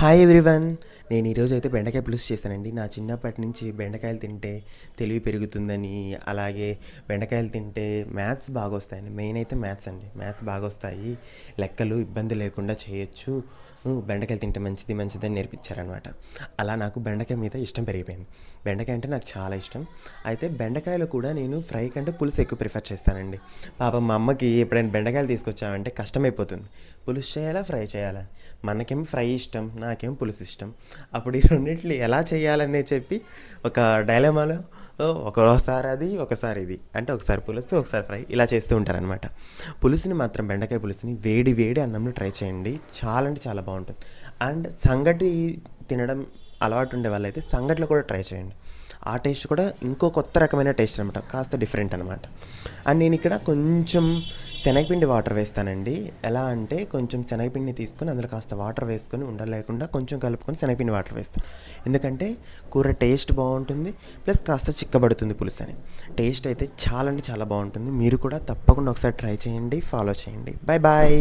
Hi everyone. నేను ఈరోజు అయితే బెండకాయ పులుసు చేశానండి. నా చిన్నప్పటి నుంచి బెండకాయలు తింటే తెలివి పెరుగుతుందని, అలాగే బెండకాయలు తింటే మ్యాథ్స్ బాగా వస్తాయని, మెయిన్ అయితే మ్యాథ్స్ అండి. మ్యాథ్స్ బాగా వస్తాయి, లెక్కలు ఇబ్బంది లేకుండా చేయొచ్చు, బెండకాయలు తింటే మంచిది మంచిదని నేర్పించారనమాట. అలా నాకు బెండకాయ మీద ఇష్టం పెరిగిపోయింది. బెండకాయ అంటే నాకు చాలా ఇష్టం. అయితే బెండకాయలు కూడా నేను ఫ్రై కంటే పులుసు ఎక్కువ ప్రిఫర్ చేస్తానండి. పాపం మా అమ్మకి ఎప్పుడైనా బెండకాయలు తీసుకొచ్చామంటే కష్టమైపోతుంది, పులుసు చేయాలా ఫ్రై చేయాలా. మనకేమో ఫ్రై ఇష్టం, నాకేమో పులుసు ఇష్టం. అప్పుడు ఈ రెండిట్లు ఎలా చేయాలనే చెప్పి ఒక డైలమాలో ఒకసారి అది ఒకసారి ఇది, అంటే ఒకసారి పులుసు ఒకసారి ఫ్రై ఇలా చేస్తూ ఉంటారనమాట. పులుసుని మాత్రం బెండకాయ పులుసుని వేడి వేడి అన్నంలో ట్రై చేయండి, చాలా అంటే చాలా బాగుంటుంది. అండ్ సంగటి తినడం అలవాటు ఉండే వాళ్ళైతే సంగట్లో కూడా ట్రై చేయండి. ఆ టేస్ట్ కూడా ఇంకో కొత్త రకమైన టేస్ట్ అనమాట, కాస్త డిఫరెంట్ అనమాట. అండ్ నేను ఇక్కడ కొంచెం శనగపిండి వాటర్ వేస్తానండి. ఎలా అంటే కొంచెం శనగపిండిని తీసుకొని అందులో కాస్త వాటర్ వేసుకొని ఉండలేకుండా కొంచెం కలుపుకొని శనగపిండి వాటర్ వేస్తాను. ఎందుకంటే కూర టేస్ట్ బాగుంటుంది, ప్లస్ కాస్త చిక్కబడుతుంది పులుసు అని. టేస్ట్ అయితే చాలా అంటే చాలా బాగుంటుంది. మీరు కూడా తప్పకుండా ఒకసారి ట్రై చేయండి, ఫాలో చేయండి. Bye bye.